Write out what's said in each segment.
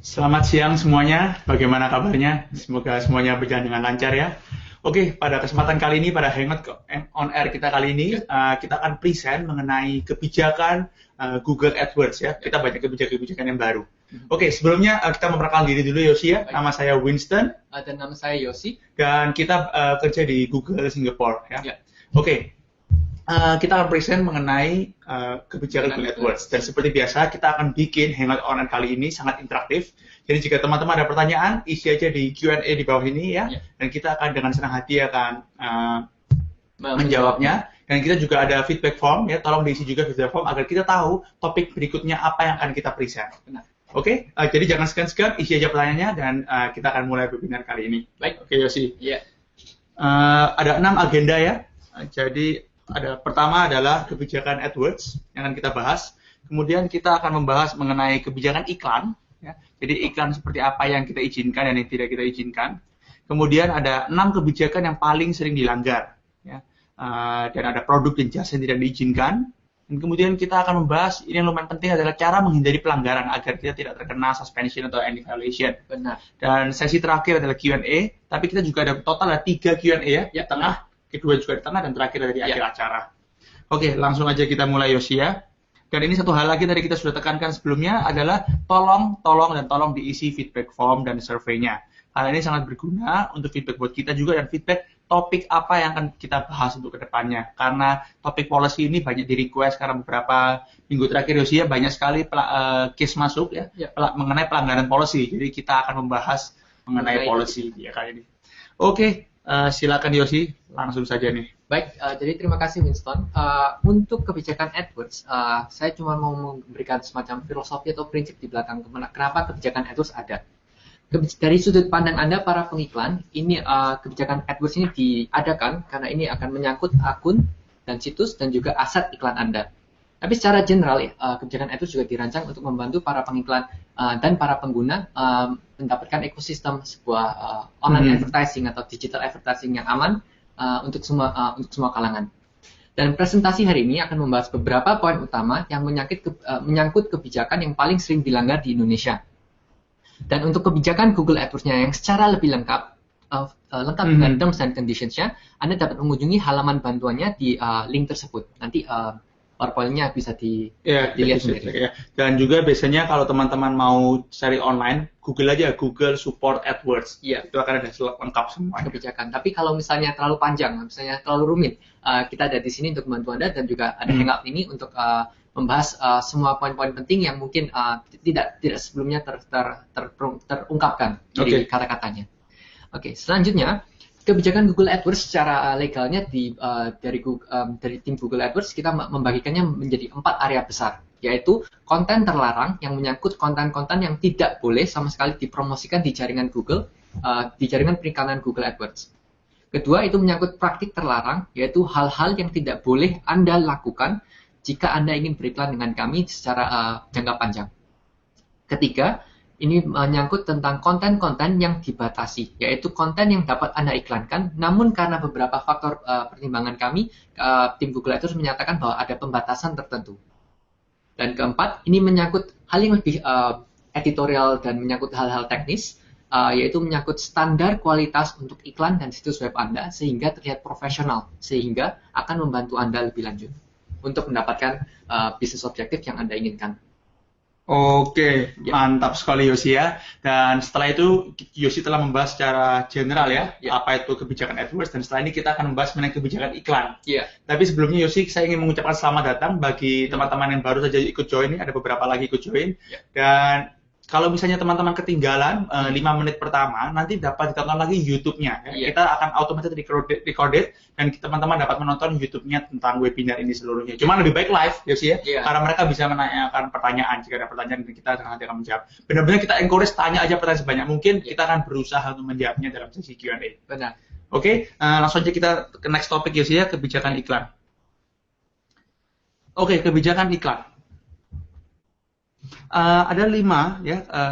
Selamat siang semuanya, bagaimana kabarnya? Semoga semuanya berjalan dengan lancar ya. Oke, pada kesempatan kali ini, pada Hangout on Air kita kali ini, kita akan present mengenai kebijakan Google AdWords ya. Kita banyak kebijakan-kebijakan yang baru. Oke, sebelumnya kita memperkenalkan diri dulu Yosi ya. Nama saya Winston. Dan nama saya Yosi. Dan kita kerja di Google Singapore ya. Oke. Kita akan present mengenai kebijakan Google AdWords. Dan seperti biasa, kita akan bikin Hangout on Air kali ini sangat interaktif. Jadi jika teman-teman ada pertanyaan, isi aja di Q&A di bawah ini ya. Dan kita akan dengan senang hati akan menjawabnya. Dan kita juga ada feedback form ya. Tolong diisi juga feedback form agar kita tahu topik berikutnya apa yang akan kita present. Oke, jadi jangan segan-segan, isi aja pertanyaannya dan kita akan mulai webinar kali ini. Baik. Oke, Yosi. Iya. Ada 6 agenda ya. Jadi pertama adalah kebijakan AdWords yang akan kita bahas. Kemudian kita akan membahas mengenai kebijakan iklan. Ya. Jadi iklan seperti apa yang kita izinkan dan yang tidak kita izinkan. Kemudian ada 6 kebijakan yang paling sering dilanggar. Ya. Dan ada produk dan jasa yang tidak diizinkan. Dan kemudian kita akan membahas, ini yang lumayan penting adalah cara menghindari pelanggaran agar kita tidak terkena suspension atau any violation. Benar. Dan sesi terakhir adalah Q&A. Tapi kita juga ada total ada 3 Q&A ya. Di tengah. Kedua juga di tengah dan terakhir dari akhir acara. Oke, langsung aja kita mulai Yosi ya. Dan ini satu hal lagi tadi kita sudah tekankan sebelumnya adalah tolong diisi feedback form dan surveinya. Hal ini sangat berguna untuk feedback buat kita juga dan feedback topik apa yang akan kita bahas untuk kedepannya. Karena topik policy ini banyak di request karena beberapa minggu terakhir Yosi ya banyak sekali case masuk ya, mengenai pelanggaran policy. Jadi kita akan membahas mengenai policy ya kali ini. Oke. Silakan Yosi, langsung saja nih. Baik, jadi terima kasih Winston. Untuk kebijakan AdWords, saya cuma mau memberikan semacam filosofi atau prinsip di belakang kenapa kebijakan AdWords ada. Dari sudut pandang Anda para pengiklan, ini kebijakan AdWords ini diadakan karena ini akan menyangkut akun dan situs dan juga aset iklan Anda. Tapi secara general, kebijakan AdWords juga dirancang untuk membantu para pengiklan dan para pengguna mendapatkan ekosistem sebuah online advertising atau digital advertising yang aman untuk semua kalangan. Dan presentasi hari ini akan membahas beberapa poin utama yang menyangkut kebijakan yang paling sering dilanggar di Indonesia. Dan untuk kebijakan Google AdWords-nya yang secara lebih lengkap dengan terms and conditions-nya, Anda dapat mengunjungi halaman bantuannya di link tersebut. Nanti PowerPoint-nya bisa dilihat sendiri. Ya. Dan juga biasanya kalau teman-teman mau cari online, Google aja Google Support AdWords. Iya. Itu akan ada lengkap semua kebijakan. Tapi kalau misalnya terlalu panjang, misalnya terlalu rumit, kita ada di sini untuk membantu Anda dan juga ada Hangout ini untuk membahas semua poin-poin penting yang mungkin tidak sebelumnya terungkapkan dari kata-katanya. Oke, selanjutnya kebijakan Google AdWords secara legalnya dari tim Google AdWords kita membagikannya menjadi 4 area besar, yaitu konten terlarang yang menyangkut konten-konten yang tidak boleh sama sekali dipromosikan di jaringan Google, di jaringan periklanan Google AdWords. Kedua, itu menyangkut praktik terlarang, yaitu hal-hal yang tidak boleh Anda lakukan jika Anda ingin beriklan dengan kami secara jangka panjang. Ketiga, ini menyangkut tentang konten-konten yang dibatasi, yaitu konten yang dapat Anda iklankan, namun karena beberapa faktor pertimbangan kami, tim Google AdWords menyatakan bahwa ada pembatasan tertentu. Dan keempat, ini menyangkut hal yang lebih editorial dan menyangkut hal-hal teknis, yaitu menyangkut standar kualitas untuk iklan dan situs web Anda, sehingga terlihat profesional, sehingga akan membantu Anda lebih lanjut untuk mendapatkan bisnis objektif yang Anda inginkan. Oke, mantap sekali Yosi ya. Dan setelah itu Yosi telah membahas secara general ya, apa itu kebijakan AdWords. Dan setelah ini kita akan membahas mengenai kebijakan iklan. Tapi sebelumnya Yosi, saya ingin mengucapkan selamat datang bagi teman-teman yang baru saja ikut join. Ada beberapa lagi ikut join. Dan kalau misalnya teman-teman ketinggalan 5 menit pertama, nanti dapat ditonton lagi YouTube-nya. Kita akan otomatis recorded dan teman-teman dapat menonton YouTube-nya tentang webinar ini seluruhnya. Cuma lebih baik live, Yosi ya, karena mereka bisa menanyakan pertanyaan. Jika ada pertanyaan, kita nanti akan menjawab. Benar-benar kita encourage tanya aja pertanyaan sebanyak mungkin. Kita akan berusaha untuk menjawabnya dalam sesi Q&A. Benar. Oke, langsung aja kita ke next topic Yosi ya, kebijakan iklan. Oke, kebijakan iklan. Ada 5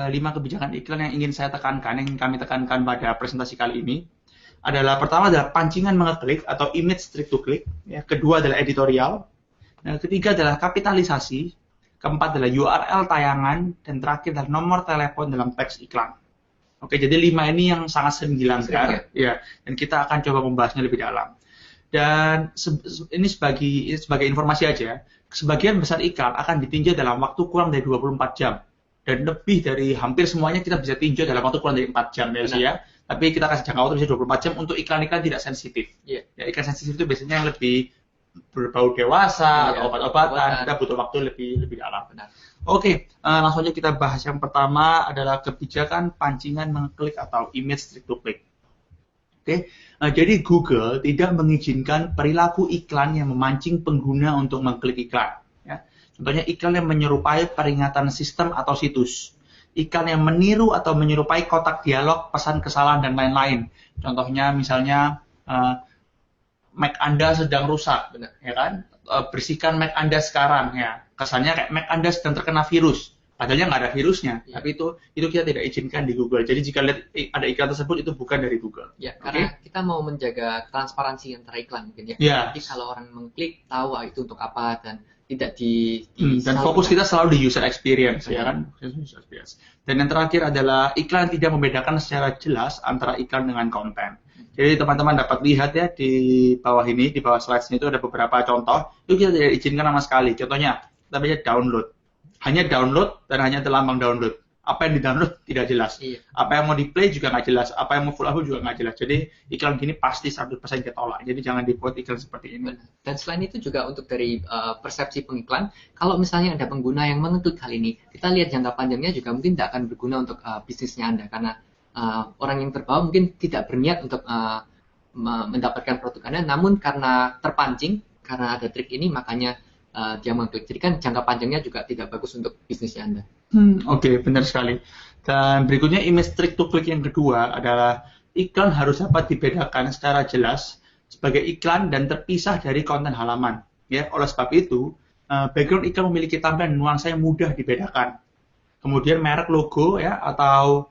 kebijakan iklan yang ingin saya tekankan, yang ingin kami tekankan pada presentasi kali ini. Pertama adalah pancingan mengeklik atau image trick to click. Kedua adalah editorial. Ketiga adalah kapitalisasi. keempat adalah URL tayangan, dan terakhir adalah nomor telepon dalam teks iklan. Oke, jadi 5 ini yang sangat sering dilanggar, ya, dan kita akan coba membahasnya lebih dalam. Dan ini sebagai informasi aja, sebagian besar iklan akan ditinjau dalam waktu kurang dari 24 jam. Dan lebih dari hampir semuanya kita bisa tinjau dalam waktu kurang dari 4 jam ya. Tapi kita kasih jangka waktu bisa 24 jam untuk iklan-iklan tidak sensitif. Ya, iklan sensitif itu biasanya yang lebih berbau dewasa atau obat-obatan, kita butuh waktu lebih dalam. Oke, langsung aja kita bahas. Yang pertama adalah kebijakan pancingan mengklik atau image click to click. Oke, jadi Google tidak mengizinkan perilaku iklan yang memancing pengguna untuk mengklik iklan. Ya. Contohnya iklan yang menyerupai peringatan sistem atau situs, iklan yang meniru atau menyerupai kotak dialog, pesan kesalahan dan lain-lain. Contohnya misalnya Mac Anda sedang rusak, ya kan? Bersihkan Mac Anda sekarang, ya. Kesannya kayak Mac Anda sedang terkena virus, padahalnya nggak ada virusnya. Tapi itu kita tidak izinkan di Google. Jadi jika lihat ada iklan tersebut itu bukan dari Google. Ya, karena kita mau menjaga transparansi antara iklan mungkin ya. Jadi kalau orang mengklik tahu itu untuk apa dan tidak dan fokus kita selalu di user experience, ya kan? User experience. Dan yang terakhir adalah iklan tidak membedakan secara jelas antara iklan dengan konten. Jadi teman-teman dapat lihat ya di bawah ini, di bawah slides-nya itu ada beberapa contoh. Itu kita tidak izinkan sama sekali. Contohnya, kita bisa download. Hanya download dan hanya ada lambang download. Apa yang di-download tidak jelas. Apa yang mau di-play juga nggak jelas. Apa yang mau full upload juga nggak jelas. Jadi iklan gini pasti 100% kita tolak. Jadi jangan dibuat iklan seperti ini. Dan selain itu juga untuk dari persepsi pengiklan, kalau misalnya ada pengguna yang mengklik hal ini, kita lihat jangka panjangnya juga mungkin tidak akan berguna untuk bisnisnya Anda. Karena orang yang terbawa mungkin tidak berniat untuk mendapatkan produk Anda, namun karena terpancing, karena ada trik ini, makanya dia mengklik. Jadi kan jangka panjangnya juga tidak bagus untuk bisnisnya Anda. Oke, benar sekali. Dan berikutnya image click to click yang kedua adalah iklan harus dapat dibedakan secara jelas sebagai iklan dan terpisah dari konten halaman. Ya, oleh sebab itu, background iklan memiliki tampilan nuansa yang mudah dibedakan. Kemudian merek logo ya atau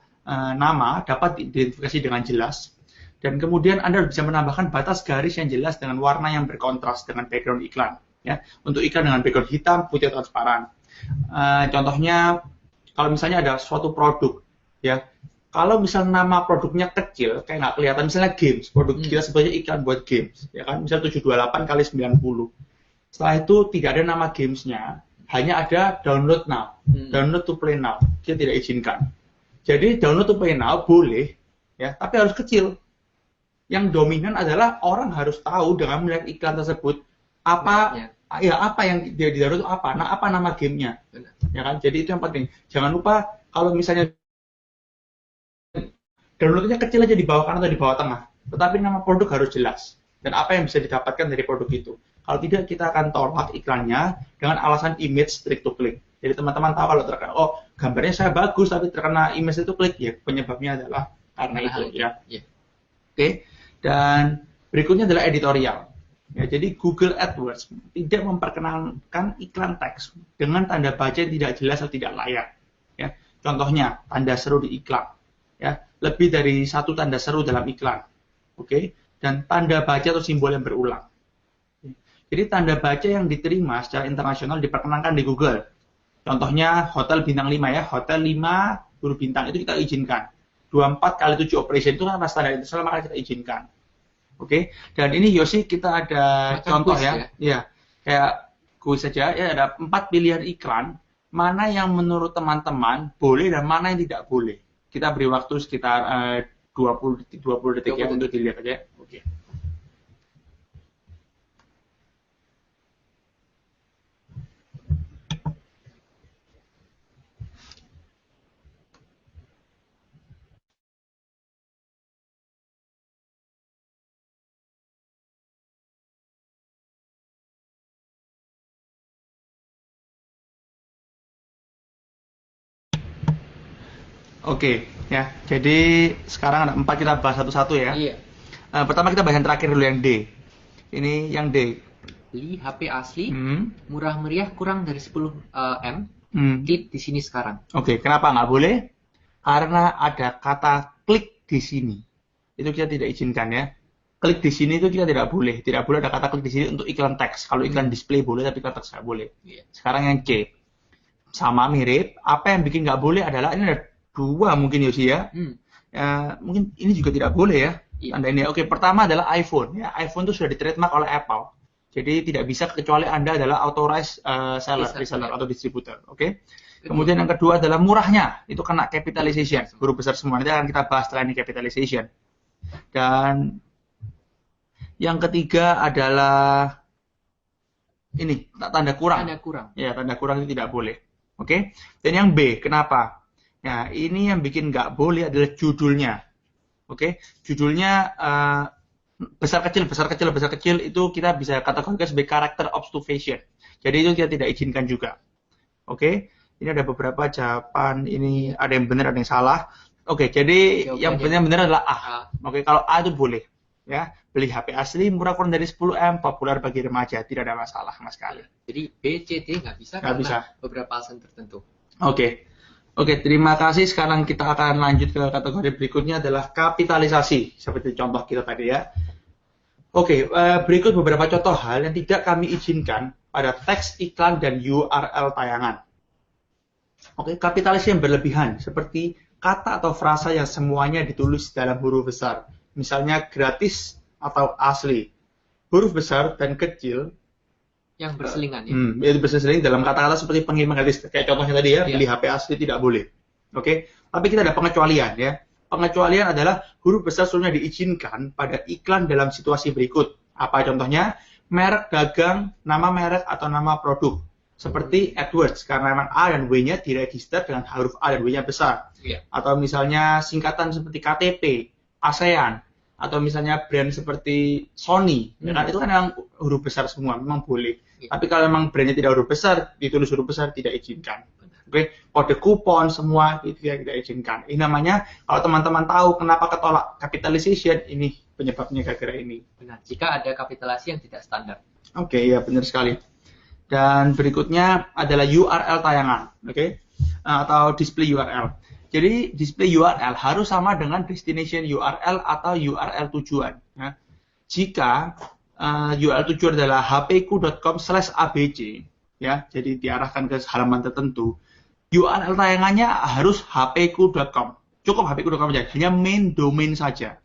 nama dapat diidentifikasi dengan jelas. Dan kemudian Anda bisa menambahkan batas garis yang jelas dengan warna yang berkontras dengan background iklan. Ya, untuk iklan dengan background hitam, putih, transparan. Contohnya, kalau misalnya ada suatu produk, ya, kalau misalnya nama produknya kecil, kayak nggak kelihatan, misalnya games, produk kita sebetulnya iklan buat games, ya kan, misalnya 728 kali 90. Setelah itu tidak ada nama gamesnya, hanya ada download now, download to play now, kita tidak izinkan. Jadi download to play now boleh, ya, tapi harus kecil. Yang dominan adalah orang harus tahu dengan melihat iklan tersebut apa yang dia di-download itu apa. Nah, apa nama gamenya. Ya kan? Jadi itu yang penting. Jangan lupa kalau misalnya downloadnya kecil aja di bawah kanan atau di bawah tengah. Tetapi nama produk harus jelas. Dan apa yang bisa didapatkan dari produk itu. Kalau tidak, kita akan tolak iklannya dengan alasan image click to click. Jadi teman-teman tahu kalau terkena, gambarnya saya bagus tapi terkena image itu klik, ya penyebabnya adalah karena itu. Ya. Oke. Dan berikutnya adalah editorial. Ya, jadi Google AdWords tidak memperkenalkan iklan teks dengan tanda baca yang tidak jelas atau tidak layak. Ya, contohnya tanda seru di iklan. Ya, lebih dari satu tanda seru dalam iklan. Oke, dan tanda baca atau simbol yang berulang. Jadi tanda baca yang diterima secara internasional diperkenankan di Google. Contohnya hotel bintang 5 ya, hotel 5 berbintang itu kita izinkan. 24 kali 7 operation itu kan standar internasional, maka kita izinkan. Oke, dan ini Yosi kita ada contoh ya. Ya, kayak kuis saja ya, ada 4 pilihan iklan, mana yang menurut teman-teman boleh dan mana yang tidak boleh. Kita beri waktu sekitar 20 detik ya untuk dilihat aja. Oke. Oke, ya. Jadi sekarang ada 4, kita bahas satu-satu ya. Iya. Pertama kita bahas yang terakhir dulu, yang D. Ini yang D. Beli HP asli, murah meriah, kurang dari 10 M. Klik di sini sekarang. Oke, kenapa nggak boleh? Karena ada kata klik di sini. Itu kita tidak izinkan ya. Klik di sini itu kita tidak boleh. Tidak boleh ada kata klik di sini untuk iklan teks. Kalau iklan display boleh, tapi iklan teks nggak boleh. Sekarang yang C. sama mirip. Apa yang bikin nggak boleh adalah ini ada dua mungkin Yosi ya. Mungkin ini juga tidak boleh ya. Anda ini. Oke, pertama adalah iPhone. Ya, iPhone itu sudah di-trademark oleh Apple. Jadi tidak bisa kecuali Anda adalah authorized reseller atau distributor. Oke. Kemudian yang kedua adalah murahnya. Itu kena capitalization. Huruf besar semua. Nanti akan kita bahas setelah ini capitalization. Dan yang ketiga adalah ini tanda kurang. Tanda kurang. Ya, tanda kurang itu tidak boleh. Oke. Dan yang B, kenapa? Nah, ini yang bikin nggak boleh adalah judulnya. Oke, judulnya besar kecil itu kita bisa kategorikan sebagai character obfuscation. Jadi itu kita tidak izinkan juga. Oke, ini ada beberapa jawaban. Ini ada yang benar, ada yang salah. Oke, jadi yang benar adalah A. Oke, kalau A itu boleh. Ya, beli HP asli murah kurang dari 10M, populer bagi remaja, tidak ada masalah sama sekali. Jadi B, C, D nggak bisa karena bisa. Beberapa alasan tertentu. Oke, terima kasih. Sekarang kita akan lanjut ke kategori berikutnya adalah kapitalisasi, seperti contoh kita tadi ya. Oke, berikut beberapa contoh hal yang tidak kami izinkan pada teks iklan dan URL tayangan. Oke, kapitalisasi yang berlebihan, seperti kata atau frasa yang semuanya ditulis dalam huruf besar. Misalnya gratis atau asli. Huruf besar dan kecil yang berselingan ya. Itu berseling dalam kata-kata seperti pengiriman gratis. Kayak contohnya tadi ya, beli HP asli tidak boleh. Oke. Tapi kita ada pengecualian ya. Pengecualian adalah huruf besar seluruhnya diizinkan pada iklan dalam situasi berikut. Apa contohnya? Merek dagang, nama merek atau nama produk. Seperti AdWords, karena memang A dan W-nya diregister dengan huruf A dan W-nya besar. Atau misalnya singkatan seperti KTP, ASEAN, atau misalnya brand seperti Sony, ya kan? Itu kan memang huruf besar semua, memang boleh. Tapi kalau memang brandnya tidak huruf besar, ditulis huruf besar, tidak izinkan. Oke, kode kupon semua itu tidak izinkan. Ini namanya, kalau teman-teman tahu kenapa ketolak capitalization, ini penyebabnya gara-gara ini. Benar, jika ada kapitalisasi yang tidak standar. Oke, ya benar sekali. Dan berikutnya adalah URL tayangan, oke, atau display URL. Jadi display URL harus sama dengan destination URL atau URL tujuan. Ya. Jika URL tujuan adalah hpku.com/abc, ya, jadi diarahkan ke halaman tertentu, URL tayangannya harus hpku.com. Cukup hpku.com saja, hanya main domain saja.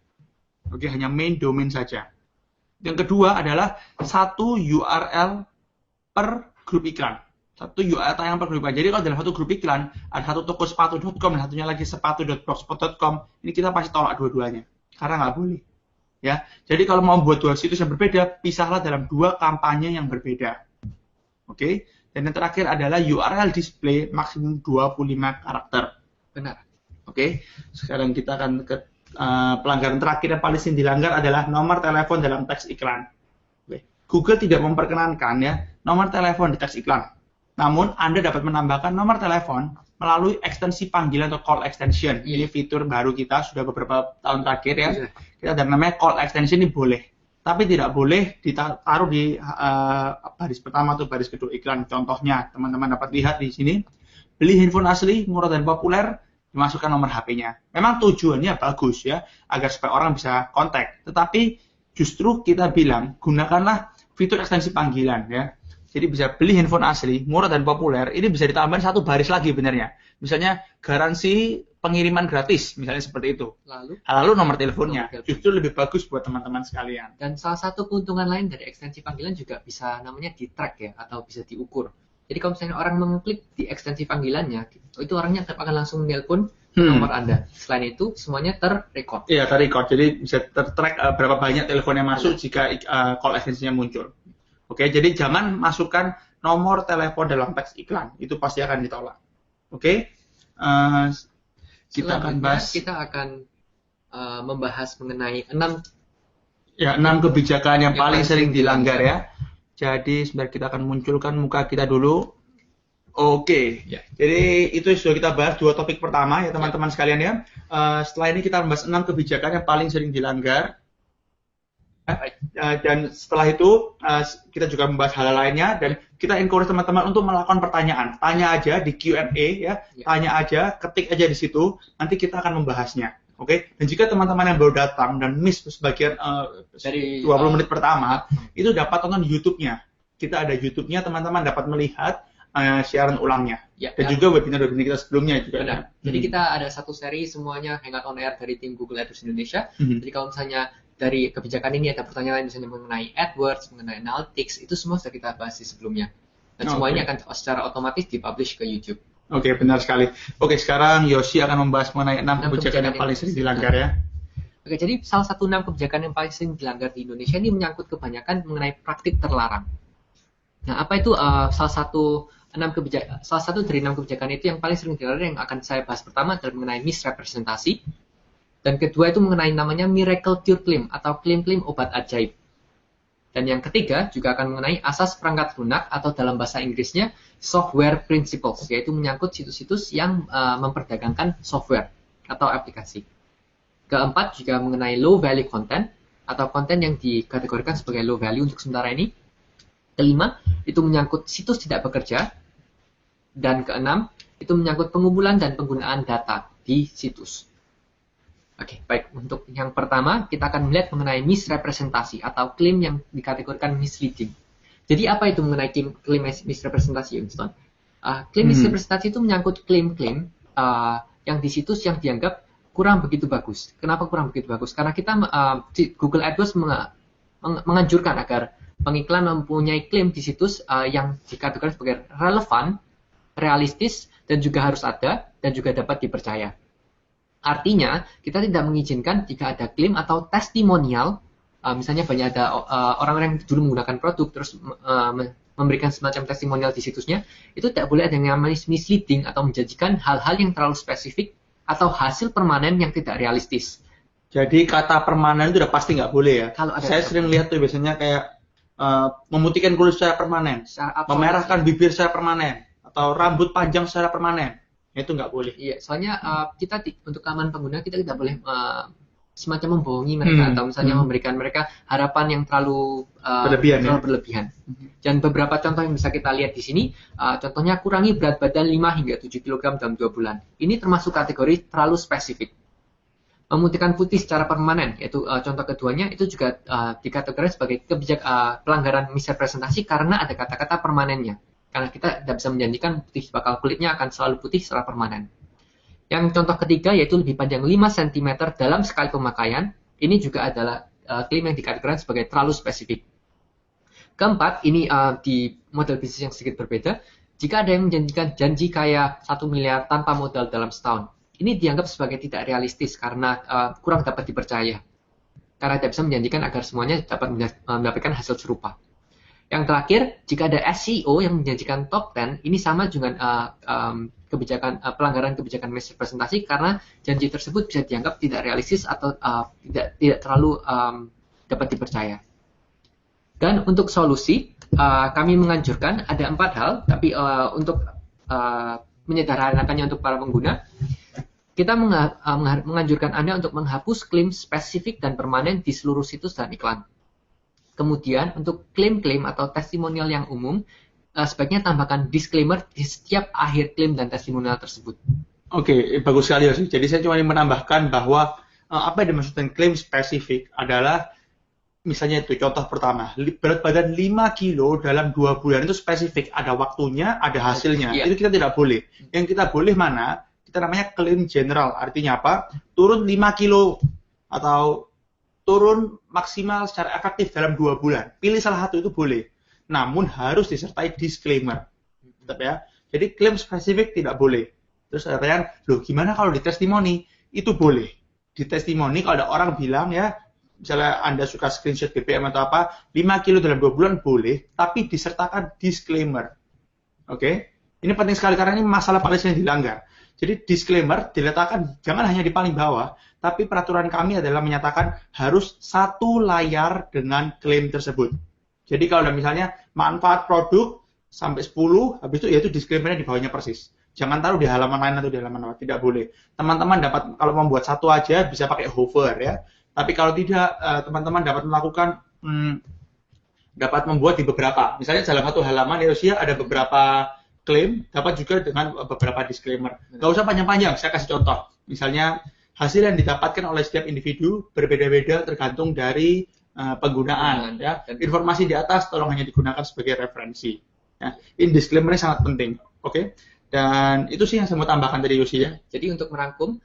Oke, hanya main domain saja. Yang kedua adalah satu URL per grup iklan. Satu URL tayangan per grup iklan. Jadi kalau dalam satu grup iklan ada satu toko sepatu.com dan satunya lagi sepatu.blogspot.com, ini kita pasti tolak dua-duanya karena nggak boleh. Ya, jadi kalau mau buat dua situs yang berbeda, pisahlah dalam dua kampanye yang berbeda. Oke, dan yang terakhir adalah URL display maksimum 25 karakter. Benar. Oke, sekarang kita akan ke pelanggaran terakhir yang paling sering dilanggar adalah nomor telepon dalam teks iklan. Oke. Google tidak memperkenankan ya nomor telepon di teks iklan. Namun Anda dapat menambahkan nomor telepon melalui ekstensi panggilan atau call extension. Ini fitur baru kita sudah beberapa tahun terakhir ya. Kita ada namanya call extension, ini boleh. Tapi tidak boleh ditaruh di baris pertama atau baris kedua iklan. Contohnya teman-teman dapat lihat di sini. Beli handphone asli, murah dan populer, dimasukkan nomor HP-nya. Memang tujuannya bagus ya, agar supaya orang bisa kontak. Tetapi justru kita bilang gunakanlah fitur ekstensi panggilan ya. Jadi bisa beli handphone asli, murah dan populer, ini bisa ditambahin satu baris lagi benernya. Misalnya garansi pengiriman gratis, misalnya seperti itu. Lalu nomor teleponnya, justru lebih bagus buat teman-teman sekalian. Dan salah satu keuntungan lain dari ekstensi panggilan juga bisa namanya di-track ya, atau bisa diukur. Jadi kalau misalnya orang mengklik di ekstensi panggilannya, itu orangnya akan langsung nelpon nomor Anda. Selain itu, semuanya terrecord. Iya, terrecord. Jadi bisa ter-track berapa banyak telepon yang masuk jika call ekstensinya muncul. Oke, jadi jangan masukkan nomor telepon dalam teks iklan, itu pasti akan ditolak. Oke, kita akan membahas mengenai 6 kebijakan yang paling sering dilanggar ya. Jadi sebentar kita akan munculkan muka kita dulu. Oke, jadi itu sudah kita bahas 2 topik pertama ya teman-teman sekalian ya. Setelah ini kita membahas 6 kebijakan yang paling sering dilanggar. Dan setelah itu kita juga membahas hal lainnya dan kita encourage teman-teman untuk melakukan pertanyaan. Tanya aja di Q&A ya, tanya aja, ketik aja di situ, nanti kita akan membahasnya. Oke? Dan jika teman-teman yang baru datang dan miss sebagian dari 20 menit pertama, itu dapat tonton YouTube-nya. Kita ada YouTube-nya, teman-teman dapat melihat siaran ulangnya. Ya, Dan juga webinar-webinar kita sebelumnya juga. Benar. Jadi kita ada satu seri semuanya Hangout on Air dari tim Google AdWords Indonesia. Jadi kalau misalnya dari kebijakan ini ada pertanyaan misalnya mengenai AdWords, mengenai Analytics, itu semua sudah kita bahas di sebelumnya. Dan semua ini akan secara otomatis dipublish ke YouTube. Oke, benar sekali. Oke, sekarang Yosi akan membahas mengenai 6 kebijakan yang paling sering dilanggar ya. Oke, jadi salah satu 6 kebijakan yang paling sering dilanggar di Indonesia ini menyangkut kebanyakan mengenai praktik terlarang. Nah, apa itu salah satu dari 6 kebijakan itu yang paling sering dilanggar yang akan saya bahas pertama adalah mengenai misrepresentasi. Dan kedua itu mengenai namanya miracle cure claim atau klaim-klaim obat ajaib. Dan yang ketiga juga akan mengenai asas perangkat lunak atau dalam bahasa Inggrisnya software principles, yaitu menyangkut situs-situs yang memperdagangkan software atau aplikasi. Keempat juga mengenai low value content atau konten yang dikategorikan sebagai low value untuk sementara ini. Kelima, itu menyangkut situs tidak bekerja. Dan keenam, itu menyangkut pengumpulan dan penggunaan data di situs. Oke, baik. Untuk yang pertama, kita akan melihat mengenai misrepresentasi atau klaim yang dikategorikan misleading. Jadi apa itu mengenai klaim misrepresentasi, Winston? Klaim misrepresentasi itu menyangkut klaim-klaim yang di situs yang dianggap kurang begitu bagus. Kenapa kurang begitu bagus? Karena kita Google AdWords menganjurkan agar pengiklan mempunyai klaim di situs yang dikategorikan sebagai relevan, realistis, dan juga harus ada, dan juga dapat dipercaya. Artinya, kita tidak mengizinkan jika ada klaim atau testimonial, misalnya banyak ada orang-orang yang dulu menggunakan produk, terus memberikan semacam testimonial di situsnya, itu tidak boleh ada yang namanya misleading atau menjanjikan hal-hal yang terlalu spesifik atau hasil permanen yang tidak realistis. Jadi kata permanen itu udah pasti nggak boleh ya. Saya sering lihat tuh biasanya kayak memutihkan kulit secara permanen, memerahkan bibir secara permanen, atau rambut panjang secara permanen. Itu nggak boleh. Iya, soalnya kita untuk keamanan pengguna kita tidak boleh semacam membohongi mereka atau misalnya memberikan mereka harapan yang terlalu berlebihan. Dan beberapa contoh yang bisa kita lihat di sini, contohnya kurangi berat badan 5 hingga 7 kg dalam 2 bulan. Ini termasuk kategori terlalu spesifik. Memutihkan putih secara permanen, yaitu contoh keduanya, itu juga dikategorikan sebagai pelanggaran misrepresentasi karena ada kata-kata permanennya. Karena kita tidak bisa menjanjikan kulitnya akan selalu putih secara permanen. Yang contoh ketiga yaitu lebih panjang 5 cm dalam sekali pemakaian. Ini juga adalah klaim yang dikategorikan sebagai terlalu spesifik. Keempat, ini di model bisnis yang sedikit berbeda. Jika ada yang menjanjikan janji kaya 1 miliar tanpa modal dalam setahun, ini dianggap sebagai tidak realistis karena kurang dapat dipercaya. Karena tidak bisa menjanjikan agar semuanya dapat mendapatkan hasil serupa. Yang terakhir, jika ada SEO yang menjanjikan top 10, ini sama dengan pelanggaran kebijakan misrepresentasi karena janji tersebut bisa dianggap tidak realistis atau tidak terlalu dapat dipercaya. Dan untuk solusi, kami menganjurkan ada 4 hal, tapi untuk menyederhanakannya untuk para pengguna, kita menganjurkan Anda untuk menghapus klaim spesifik dan permanen di seluruh situs dan iklan. Kemudian untuk klaim-klaim atau testimonial yang umum, sebaiknya tambahkan disclaimer di setiap akhir klaim dan testimonial tersebut. Oke, bagus sekali ya. Jadi saya cuma menambahkan bahwa apa yang dimaksudkan klaim spesifik adalah misalnya itu contoh pertama, berat badan 5 kilo dalam 2 bulan itu spesifik, ada waktunya, ada hasilnya. Yeah. Itu kita tidak boleh. Yang kita boleh mana? Kita namanya klaim general. Artinya apa? Turun 5 kilo atau turun maksimal secara efektif dalam 2 bulan. Pilih salah satu itu boleh. Namun harus disertai disclaimer. Tetap ya. Jadi klaim spesifik tidak boleh. Terus ada pertanyaan, loh gimana kalau di testimoni? Itu boleh. Di testimoni kalau ada orang bilang ya, misalnya Anda suka screenshot BBM atau apa, 5 kilo dalam 2 bulan boleh, tapi disertakan disclaimer. Oke? Ini penting sekali karena ini masalah paling sering dilanggar. Jadi disclaimer diletakkan jangan hanya di paling bawah, tapi peraturan kami adalah menyatakan harus satu layar dengan klaim tersebut. Jadi kalau ada misalnya manfaat produk sampai 10, habis itu yaitu disclaimer-nya di bawahnya persis. Jangan taruh di halaman lain atau di halaman apa, tidak boleh. Teman-teman dapat kalau membuat satu aja bisa pakai hover ya. Tapi kalau tidak, teman-teman dapat melakukan dapat membuat di beberapa. Misalnya dalam satu halaman di Rusia ada beberapa klaim, dapat juga dengan beberapa disclaimer. Nggak usah panjang-panjang, saya kasih contoh. Misalnya, hasil yang didapatkan oleh setiap individu berbeda-beda tergantung dari penggunaan. Ya. Informasi di atas tolong hanya digunakan sebagai referensi. Ya, ini disclaimer sangat penting. Oke. Dan itu sih yang saya mau tambahkan tadi Yosi ya. Jadi untuk merangkum,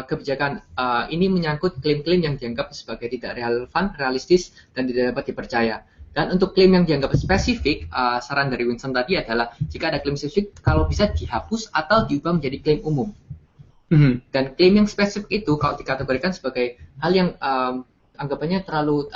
kebijakan ini menyangkut klaim-klaim yang dianggap sebagai tidak relevan, realistis, dan tidak dapat dipercaya. Dan untuk klaim yang dianggap spesifik, saran dari Winston tadi adalah jika ada klaim spesifik, kalau bisa dihapus atau diubah menjadi klaim umum. Dan klaim yang spesifik itu kalau dikategorikan sebagai hal yang anggapannya terlalu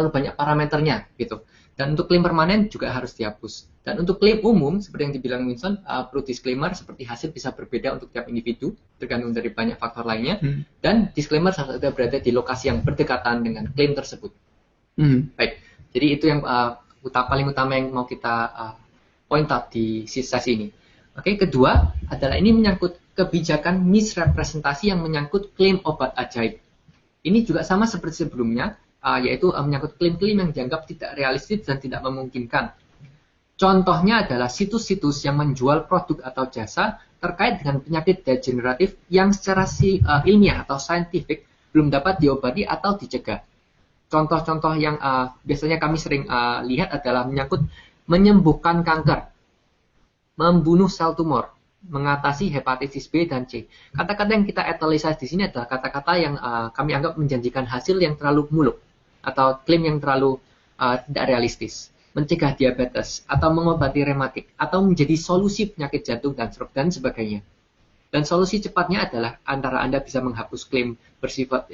banyak parameternya gitu. Dan untuk klaim permanen juga harus dihapus. Dan untuk klaim umum, seperti yang dibilang Winston, perlu disclaimer seperti hasil bisa berbeda untuk tiap individu, tergantung dari banyak faktor lainnya. Dan disclaimer harus berada di lokasi yang berdekatan dengan klaim tersebut. Baik, jadi itu yang paling utama yang mau kita point out di sesi ini. Oke, kedua adalah ini menyangkut kebijakan misrepresentasi yang menyangkut klaim obat ajaib. Ini juga sama seperti sebelumnya, yaitu menyangkut klaim-klaim yang dianggap tidak realistis dan tidak memungkinkan. Contohnya adalah situs-situs yang menjual produk atau jasa terkait dengan penyakit degeneratif yang secara ilmiah atau saintifik belum dapat diobati atau dicegah. Contoh-contoh yang biasanya kami sering lihat adalah menyangkut menyembuhkan kanker, membunuh sel tumor, mengatasi hepatitis B dan C. Kata-kata yang kita etalisasi di sini adalah kata-kata yang kami anggap menjanjikan hasil yang terlalu muluk atau klaim yang terlalu tidak realistis, mencegah diabetes atau mengobati rematik atau menjadi solusi penyakit jantung dan stroke dan sebagainya. Dan solusi cepatnya adalah antara Anda bisa menghapus klaim bersifat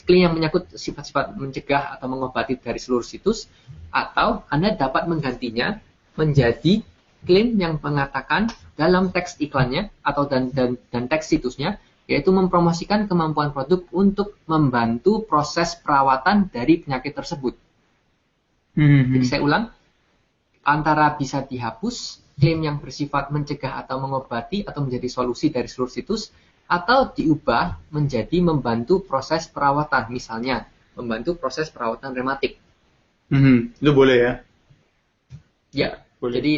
klaim yang menyangkut sifat-sifat mencegah atau mengobati dari seluruh situs, atau Anda dapat menggantinya menjadi klaim yang mengatakan dalam teks iklannya atau dan teks situsnya, yaitu mempromosikan kemampuan produk untuk membantu proses perawatan dari penyakit tersebut. Jadi saya ulang, antara bisa dihapus klaim yang bersifat mencegah atau mengobati atau menjadi solusi dari seluruh situs, atau diubah menjadi membantu proses perawatan, misalnya membantu proses perawatan rematik. Itu boleh ya? Ya. Boleh. Jadi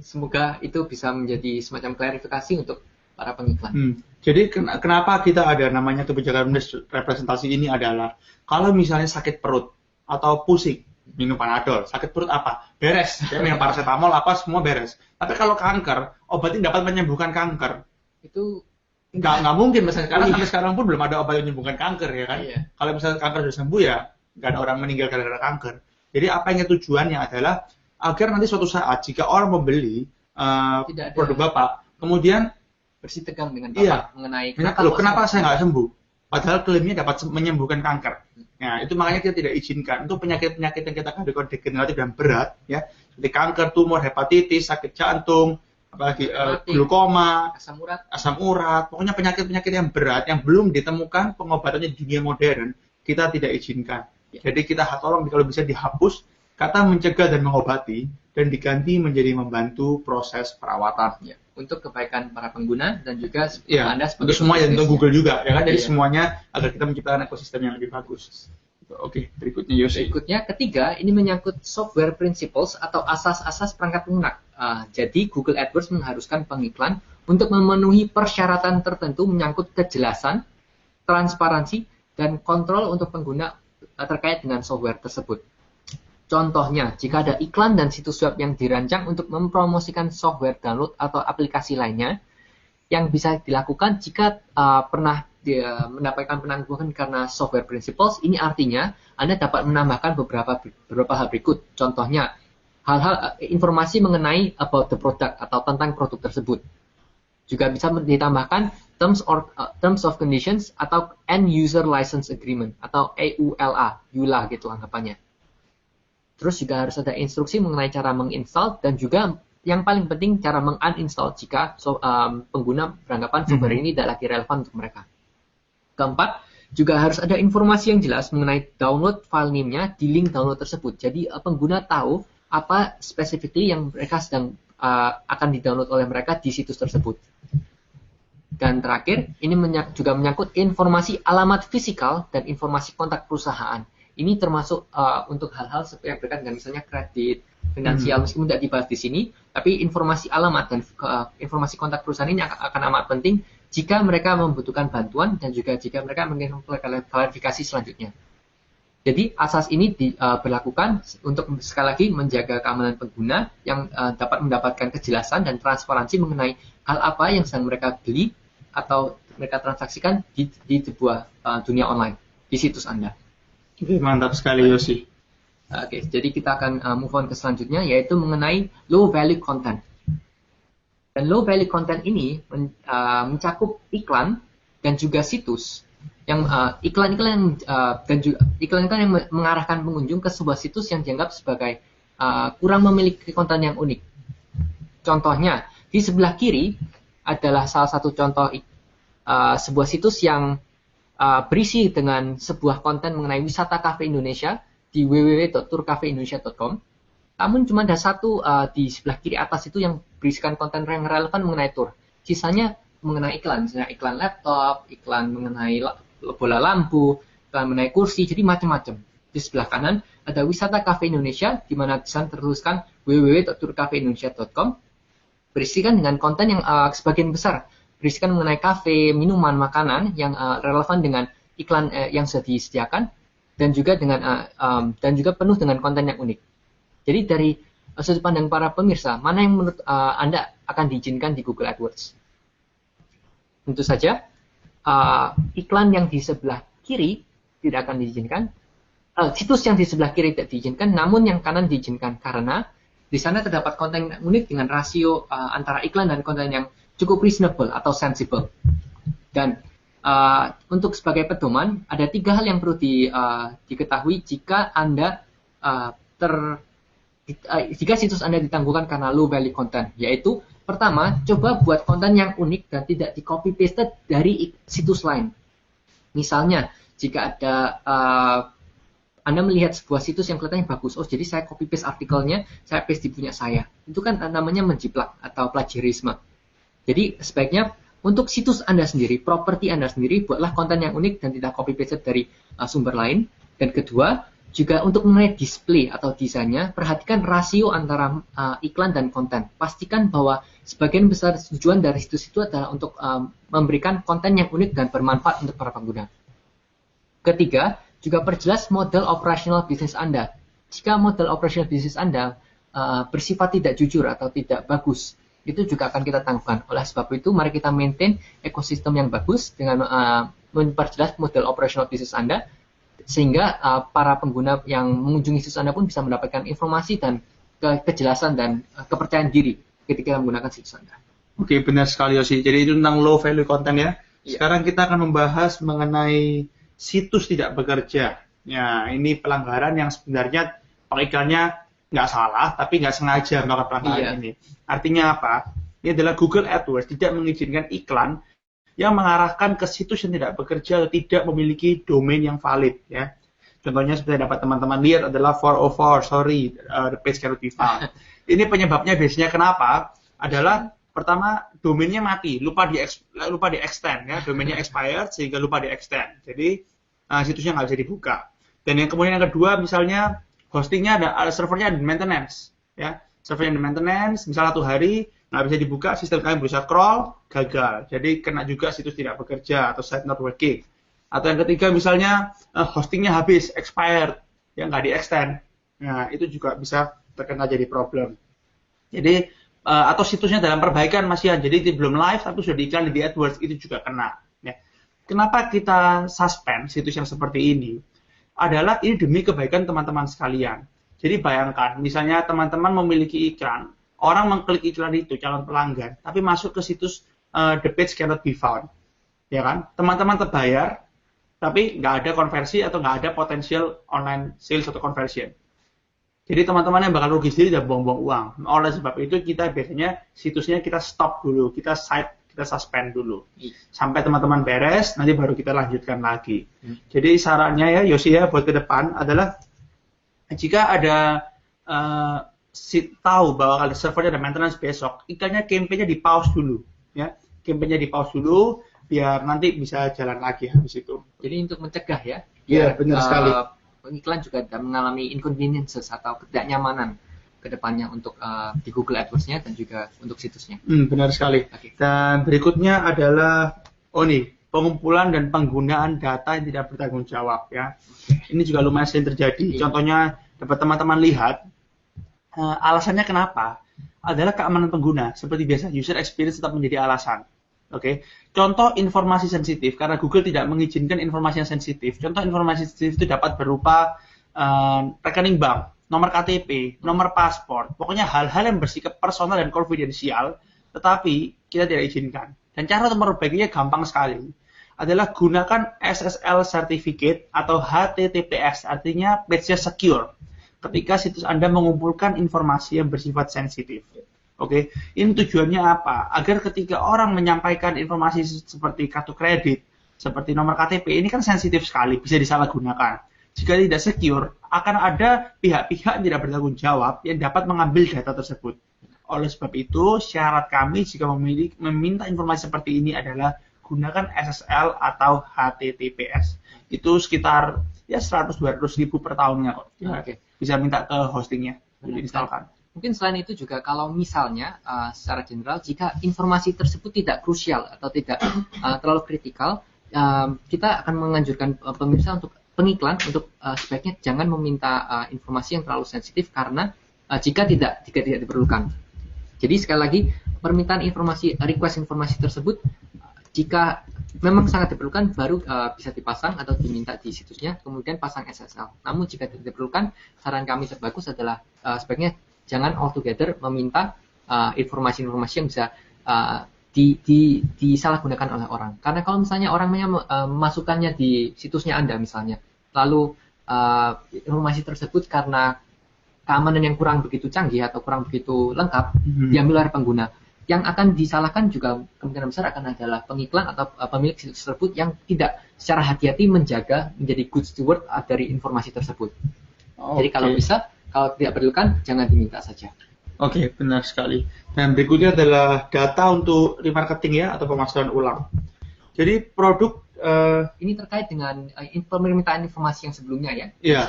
semoga itu bisa menjadi semacam klarifikasi untuk para pengiklan. Jadi kenapa kita ada namanya kebijakan representasi ini adalah kalau misalnya sakit perut atau pusing, minum Panadol, sakit perut apa? Beres. Ya, minum paracetamol apa semua beres. Tapi kalau kanker, obat ini dapat menyembuhkan kanker. Itu nggak mungkin misalnya karena sampai sekarang pun belum ada obat yang menyembuhkan kanker ya kan. Iya. Kalau misalnya kanker sudah sembuh ya nggak ada orang meninggal karena kanker. Jadi apa yang tujuannya adalah agar nanti suatu saat jika orang membeli produk Bapak, kemudian bersitegang dengan Bapak mengenai kenapa saya nggak sembuh? Padahal klaimnya dapat menyembuhkan kanker. Nah, itu makanya kita tidak izinkan untuk penyakit-penyakit yang kita kategorikan degeneratif dan berat, ya, seperti kanker, tumor, hepatitis, sakit jantung, apalagi glukoma, asam urat, pokoknya penyakit-penyakit yang berat yang belum ditemukan pengobatannya di dunia modern, kita tidak izinkan. Jadi kita tolong kalau bisa dihapus kata mencegah dan mengobati dan diganti menjadi membantu proses perawatan. Ya, untuk kebaikan para pengguna dan juga Anda sebagai semua yang untuk Google juga, ya kan? Jadi semuanya agar kita menciptakan ekosistem yang lebih bagus. Oke, berikutnya Yosi. Berikutnya ketiga, ini menyangkut software principles atau asas-asas perangkat lunak. Jadi Google AdWords mengharuskan pengiklan untuk memenuhi persyaratan tertentu menyangkut kejelasan, transparansi, dan kontrol untuk pengguna terkait dengan software tersebut. Contohnya, jika ada iklan dan situs web yang dirancang untuk mempromosikan software download atau aplikasi lainnya, yang bisa dilakukan jika pernah mendapatkan penangguhan karena software principles, ini artinya Anda dapat menambahkan beberapa hal berikut. Contohnya, hal-hal informasi mengenai about the product atau tentang produk tersebut. Juga bisa ditambahkan terms of conditions atau end user license agreement atau EULA gitu anggapannya. Terus juga harus ada instruksi mengenai cara menginstall dan juga yang paling penting cara menguninstall jika pengguna beranggapan software ini tidak lagi relevan untuk mereka. Keempat, juga harus ada informasi yang jelas mengenai download file name-nya di link download tersebut. Jadi pengguna tahu apa specifically yang mereka sedang akan di-download oleh mereka di situs tersebut. Dan terakhir, ini juga menyangkut informasi alamat fisikal dan informasi kontak perusahaan. Ini termasuk untuk hal-hal seperti yang berkaitan dengan misalnya kredit, finansial, meskipun tidak dibahas di sini, tapi informasi alamat dan informasi kontak perusahaan ini akan amat penting jika mereka membutuhkan bantuan dan juga jika mereka menginginkan klarifikasi selanjutnya. Jadi asas ini berlakukan untuk sekali lagi menjaga keamanan pengguna yang dapat mendapatkan kejelasan dan transparansi mengenai hal apa yang sedang mereka beli atau mereka transaksikan di sebuah dunia online di situs Anda. Oke, mantap sekali Yosi. Oke, jadi kita akan move on ke selanjutnya, yaitu mengenai low value content. Dan low value content ini mencakup iklan dan juga situs yang iklan-iklan yang mengarahkan pengunjung ke sebuah situs yang dianggap sebagai kurang memiliki konten yang unik. Contohnya di sebelah kiri adalah salah satu contoh sebuah situs yang berisi dengan sebuah konten mengenai wisata kafe Indonesia di www.tourcafeindonesia.com. Namun cuma ada satu di sebelah kiri atas itu yang berisikan konten yang relevan mengenai tour. Sisanya mengenai iklan, misalnya iklan laptop, iklan mengenai bola lampu, iklan mengenai kursi, jadi macam-macam. Di sebelah kanan ada wisata kafe Indonesia, di mana di sana tertuliskan www.tourcafeindonesia.com, berisikan dengan konten yang sebagian besar berisikan mengenai kafe, minuman, makanan yang relevan dengan iklan yang sudah disediakan, dan juga penuh dengan konten yang unik. Jadi dari sudut pandang para pemirsa, mana yang menurut Anda akan diizinkan di Google AdWords? Tentu saja, iklan yang di sebelah kiri tidak akan diizinkan, situs yang di sebelah kiri tidak diizinkan, namun yang kanan diizinkan karena di sana terdapat konten yang unik dengan rasio antara iklan dan konten yang cukup reasonable atau sensible. Dan untuk sebagai pedoman, ada 3 hal yang perlu diketahui jika jika situs Anda ditangguhkan karena low value content, yaitu pertama, coba buat konten yang unik dan tidak di copy paste dari situs lain. Misalnya, jika ada Anda melihat sebuah situs yang kelihatannya bagus, jadi saya copy paste artikelnya, saya paste di punya saya. Itu kan namanya menjiplak atau plagiarisme. Jadi sebaiknya untuk situs Anda sendiri, properti Anda sendiri, buatlah konten yang unik dan tidak copy paste dari sumber lain. Dan kedua, juga untuk mengenai display atau desainnya, perhatikan rasio antara iklan dan konten. Pastikan bahwa sebagian besar tujuan dari situs itu adalah untuk memberikan konten yang unik dan bermanfaat untuk para pengguna. Ketiga, juga perjelas model operasional bisnis Anda. Jika model operasional bisnis Anda bersifat tidak jujur atau tidak bagus, itu juga akan kita tangguhkan. Oleh sebab itu, mari kita maintain ekosistem yang bagus dengan memperjelas model operasional bisnis Anda, sehingga para pengguna yang mengunjungi situs Anda pun bisa mendapatkan informasi dan kejelasan dan kepercayaan diri ketika menggunakan situs Anda. Oke, benar sekali Yosi. Jadi itu tentang low value content ya. Sekarang kita akan membahas mengenai situs tidak bekerja. Ya, ini pelanggaran yang sebenarnya pengiklarannya nggak salah, tapi nggak sengaja melakukan pelanggaran ini. Artinya apa? Ini adalah Google AdWords tidak mengizinkan iklan yang mengarahkan ke situs yang tidak bekerja atau tidak memiliki domain yang valid. Ya. Contohnya seperti dapat teman-teman lihat adalah 404, the page cannot be found. Ini penyebabnya biasanya kenapa? Adalah pertama, domainnya mati, lupa di extend, ya, domainnya expired sehingga lupa di extend. Jadi situsnya nggak bisa dibuka. Dan yang kemudian yang kedua, misalnya hostingnya ada servernya di maintenance, ya, servernya di maintenance, misalnya 1 hari nggak bisa dibuka, sistem kalian berusaha crawl, gagal. Jadi kena juga situs tidak bekerja atau site not working. Atau yang ketiga misalnya hostingnya habis, expired, ya nggak di extend. Nah itu juga bisa terkena jadi problem. Jadi atau situsnya dalam perbaikan masih jadi belum live tapi sudah diiklan di AdWords, itu juga kena. Ya. Kenapa kita suspend situs yang seperti ini? Adalah ini demi kebaikan teman-teman sekalian. Jadi bayangkan, misalnya teman-teman memiliki iklan, orang mengklik iklan itu, calon pelanggan, tapi masuk ke situs the page cannot be found. Ya kan? Teman-teman terbayar, tapi nggak ada konversi atau nggak ada potensial online sales atau conversion. Jadi teman-teman yang bakal rugi sendiri dan buang-buang uang. Oleh sebab itu kita biasanya situsnya kita stop dulu, kita suspend dulu. Sampai teman-teman beres, nanti baru kita lanjutkan lagi. Jadi sarannya ya Yosi ya buat ke depan adalah jika ada tahu bahwa ada servernya ada maintenance besok, iklannya campaign-nya di pause dulu, ya. Campaign-nya di pause dulu biar nanti bisa jalan lagi habis itu. Jadi untuk mencegah ya. Iya, benar sekali. Iklan juga mengalami inconveniences atau ketidaknyamanan ke depannya untuk di Google AdWords-nya dan juga untuk situsnya. Benar sekali. Okay. Dan berikutnya adalah pengumpulan dan penggunaan data yang tidak bertanggung jawab ya. Ini juga lumayan sering terjadi. Contohnya dapat teman-teman lihat alasannya kenapa adalah keamanan pengguna. Seperti biasa, user experience tetap menjadi alasan. Oke. Contoh informasi sensitif karena Google tidak mengizinkan informasi yang sensitif. Contoh informasi sensitif itu dapat berupa rekening bank, nomor KTP, nomor paspor, pokoknya hal-hal yang bersifat personal dan konfidensial, tetapi kita tidak izinkan. Dan cara untuk memperbaikinya gampang sekali. Adalah gunakan SSL Certificate atau HTTPS, artinya page-nya secure. Ketika situs Anda mengumpulkan informasi yang bersifat sensitif. Oke, ini tujuannya apa? Agar ketika orang menyampaikan informasi seperti kartu kredit, seperti nomor KTP, ini kan sensitif sekali, bisa disalahgunakan. Jika tidak secure, akan ada pihak-pihak yang tidak bertanggung jawab yang dapat mengambil data tersebut. Oleh sebab itu, syarat kami jika meminta informasi seperti ini adalah gunakan SSL atau HTTPS. Itu sekitar ya 100-200 ribu per tahunnya kok. Bisa minta ke hostingnya, diinstalkan. Mungkin selain itu juga kalau misalnya secara general jika informasi tersebut tidak krusial atau tidak terlalu kritikal, kita akan menganjurkan pemirsa untuk pengiklan untuk sebaiknya jangan meminta informasi yang terlalu sensitif karena jika tidak diperlukan. Jadi sekali lagi permintaan informasi, request informasi tersebut jika memang sangat diperlukan baru bisa dipasang atau diminta di situsnya, kemudian pasang SSL. Namun jika tidak diperlukan, saran kami terbagus adalah sebaiknya jangan altogether meminta informasi-informasi yang bisa disalahgunakan oleh orang. Karena kalau misalnya orang memasukkannya di situsnya Anda misalnya, lalu informasi tersebut karena keamanan yang kurang begitu canggih atau kurang begitu lengkap diambil oleh pengguna, yang akan disalahkan juga kemungkinan besar akan adalah pengiklan atau pemilik situs tersebut yang tidak secara hati-hati menjadi good steward dari informasi tersebut. Jadi kalau bisa, kalau tidak perlukan, jangan diminta saja. Oke, benar sekali. Dan berikutnya adalah data untuk remarketing ya, atau pemasaran ulang. Jadi produk ini terkait dengan permintaan informasi yang sebelumnya ya. Iya.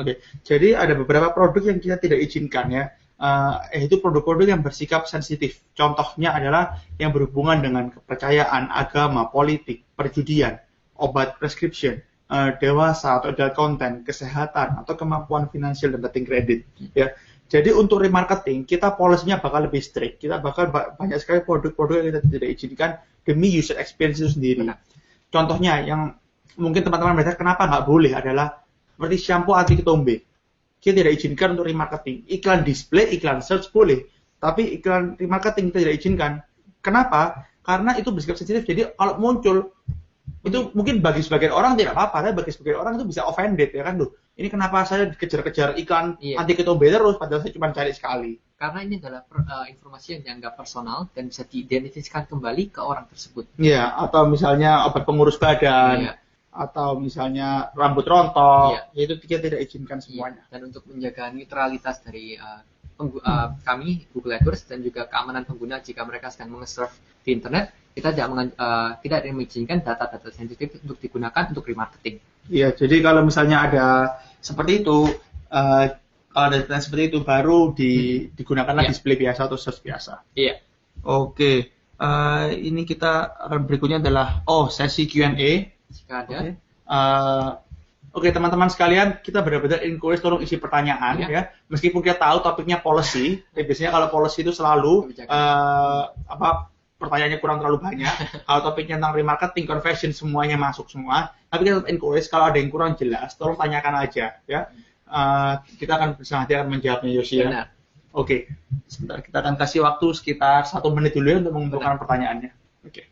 Oke. Jadi ada beberapa produk yang kita tidak izinkan ya. Itu produk-produk yang bersikap sensitif. Contohnya adalah yang berhubungan dengan kepercayaan, agama, politik, perjudian, obat prescription, dewasa atau adult content, kesehatan, atau kemampuan finansial dan rating kredit. Ya. Jadi untuk remarketing, kita policy-nya bakal lebih strict. Kita bakal banyak sekali produk-produk yang kita tidak izinkan demi user experience itu sendiri. Contohnya yang mungkin teman-teman bertanya kenapa nggak boleh adalah seperti shampoo anti ketombe. Kita tidak izinkan untuk remarketing. Iklan display, iklan search boleh. Tapi iklan remarketing kita tidak izinkan. Kenapa? Karena itu bersikap sensitif. Jadi kalau muncul, itu mungkin bagi sebagian orang tidak apa-apa. Tapi bagi sebagian orang itu bisa offended. Ya kan, loh. Ini kenapa saya dikejar-kejar iklan anti ketombe terus, padahal saya cuma cari sekali. Karena ini adalah informasi yang dianggap personal dan bisa diidentifikasikan kembali ke orang tersebut. Iya, atau misalnya obat pengurus badan. Iya. Atau misalnya rambut rontok, itu kita tidak izinkan semuanya. Dan untuk menjaga netralitas dari kami Google AdWords dan juga keamanan pengguna jika mereka sedang menge-surf di internet, kita tidak mengizinkan data-data sensitif untuk digunakan untuk remarketing. Iya, jadi kalau misalnya ada seperti itu, kalau ada data seperti itu baru digunakanlah display biasa atau search biasa. Iya. Oke, ini kita akan berikutnya adalah sesi Q&A. Jika ada. Oke, teman-teman sekalian, kita benar-benar encourage tolong isi pertanyaan ya. Meskipun kita tahu topiknya policy, biasanya kalau policy itu selalu pertanyaannya kurang terlalu banyak. Kalau topiknya tentang remarketing, conversion semuanya masuk semua. Tapi kita encourage kalau ada yang kurang jelas, tolong tanyakan aja ya. Kita akan berusaha akan menjawabnya Yosi ya. Oke, sebentar kita akan kasih waktu sekitar 1 menit dulu ya untuk mengumpulkan pertanyaannya. Oke.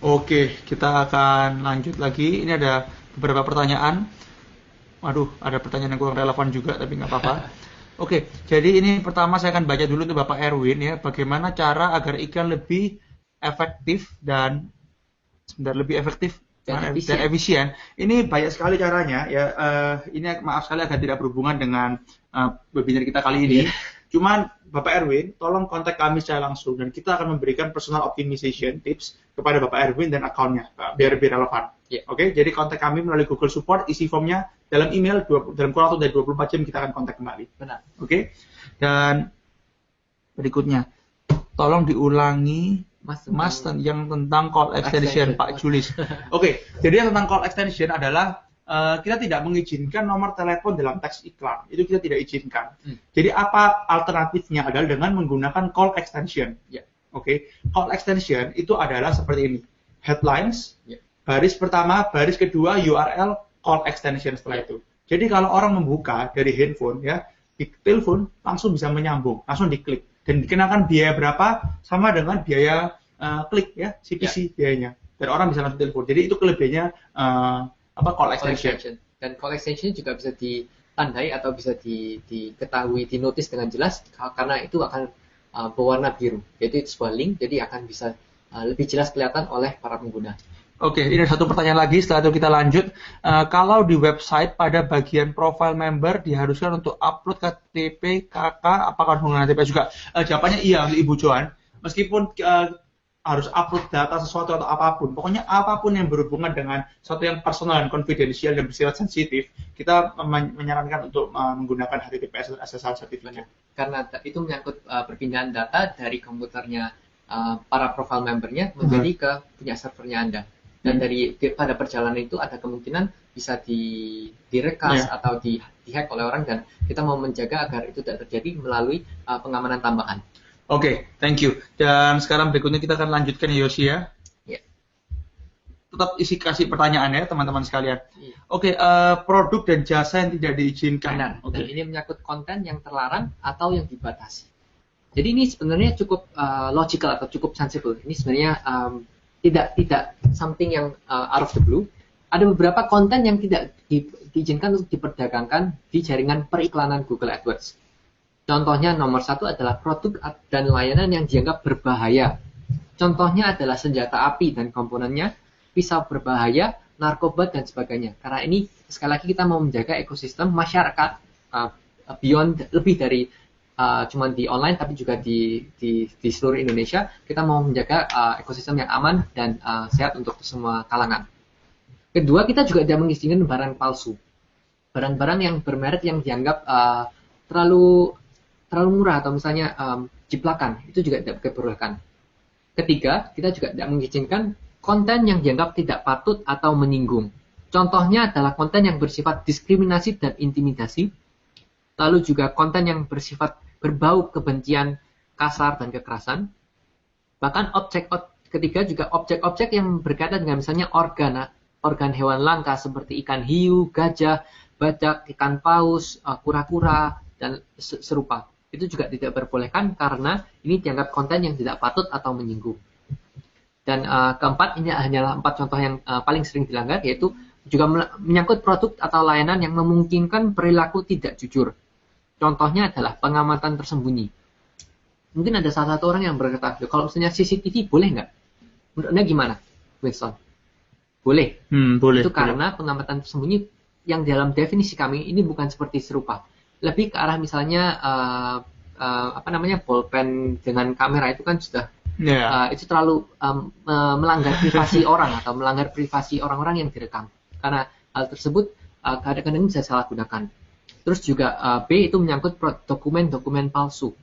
Oke, kita akan lanjut lagi. Ini ada beberapa pertanyaan. Waduh, ada pertanyaan yang kurang relevan juga, tapi nggak apa-apa. Oke, jadi ini pertama saya akan baca dulu untuk Bapak Erwin ya. Bagaimana cara agar iklan lebih efektif dan lebih efektif dan efisien. Ini banyak sekali caranya ya. Ini maaf sekali agak tidak berhubungan dengan webinar kita kali ini. Cuman Bapak Erwin, tolong kontak kami secara langsung dan kita akan memberikan personal optimization tips kepada Bapak Erwin dan akunnya biar lebih relevan. Oke, jadi kontak kami melalui Google Support, isi formnya dalam email, dalam kurang dari 24 jam kita akan kontak kembali. Benar. Oke, dan berikutnya, tolong diulangi Mas yang tentang call extension Pak Julis. Oke, jadi yang tentang call extension adalah kita tidak mengizinkan nomor telepon dalam teks iklan. Itu kita tidak izinkan. Jadi apa alternatifnya adalah dengan menggunakan call extension. Oke, call extension itu adalah seperti ini. Headlines, baris pertama, baris kedua, URL, call extension setelah itu. Jadi kalau orang membuka dari handphone ya, di telepon langsung bisa menyambung, langsung diklik. Dan dikenakan biaya berapa sama dengan biaya klik ya, CPC biayanya. Dan orang bisa langsung telepon. Jadi itu kelebihannya call extension. Dan call extension juga bisa ditandai atau bisa diketahui, dinotis dengan jelas karena itu akan berwarna biru. Yaitu itu sebuah link, jadi akan bisa lebih jelas kelihatan oleh para pengguna. Oke, ini ada satu pertanyaan lagi, setelah itu kita lanjut. Kalau di website pada bagian profile member diharuskan untuk upload KTP, KK, apakah menggunakan KTP juga? Jawabannya iya untuk Ibu Joan. Meskipun harus upload data sesuatu atau apapun, pokoknya apapun yang berhubungan dengan sesuatu yang personal dan konfidensial dan bersifat sensitif, kita menyarankan untuk menggunakan HTTPS atau SSL certificate. Karena itu menyangkut perpindahan data dari komputernya para profile membernya menjadi ke punya servernya Anda. Dan pada perjalanan itu ada kemungkinan bisa direkas atau dihack oleh orang, dan kita mau menjaga agar itu tidak terjadi melalui pengamanan tambahan. Oke, thank you. Dan sekarang berikutnya kita akan lanjutkan Yosi ya. Tetap kasih pertanyaan ya teman-teman sekalian. Oke, produk dan jasa yang tidak diizinkan. Benar. Dan ini menyangkut konten yang terlarang atau yang dibatasi. Jadi ini sebenarnya cukup logical atau cukup sensible. Ini sebenarnya tidak something yang out of the blue. Ada beberapa konten yang tidak diizinkan untuk diperdagangkan di jaringan periklanan Google AdWords. Contohnya nomor satu adalah produk dan layanan yang dianggap berbahaya. Contohnya adalah senjata api dan komponennya, pisau berbahaya, narkoba dan sebagainya. Karena ini sekali lagi kita mau menjaga ekosistem masyarakat beyond, lebih dari cuma di online tapi juga di seluruh Indonesia. Kita mau menjaga ekosistem yang aman dan sehat untuk semua kalangan. Kedua, kita juga tidak mengizinkan barang palsu. Barang-barang yang bermerek yang dianggap terlalu murah atau misalnya jiplakan, itu juga tidak diperbolehkan. Ketiga, kita juga tidak mengizinkan konten yang dianggap tidak patut atau menyinggung. Contohnya adalah konten yang bersifat diskriminasi dan intimidasi, lalu juga konten yang bersifat berbau kebencian, kasar, dan kekerasan. Bahkan ketiga juga objek-objek yang berkaitan dengan misalnya organ hewan langka seperti ikan hiu, gajah, badak, ikan paus, kura-kura, dan serupa. Itu juga tidak diperbolehkan karena ini dianggap konten yang tidak patut atau menyinggung. Dan keempat, ini hanyalah 4 contoh yang paling sering dilanggar, yaitu juga menyangkut produk atau layanan yang memungkinkan perilaku tidak jujur. Contohnya adalah pengamatan tersembunyi. Mungkin ada salah satu orang yang berkata, kalau misalnya CCTV boleh nggak? Menurut Anda gimana, Winston? Boleh. Boleh. Itu karena pengamatan tersembunyi yang dalam definisi kami ini bukan seperti serupa. Lebih ke arah misalnya bolpen dengan kamera itu kan sudah itu terlalu melanggar privasi orang atau melanggar privasi orang-orang yang direkam. Karena hal tersebut kadang-kadang bisa salah gunakan. Terus juga B itu menyangkut dokumen-dokumen palsu.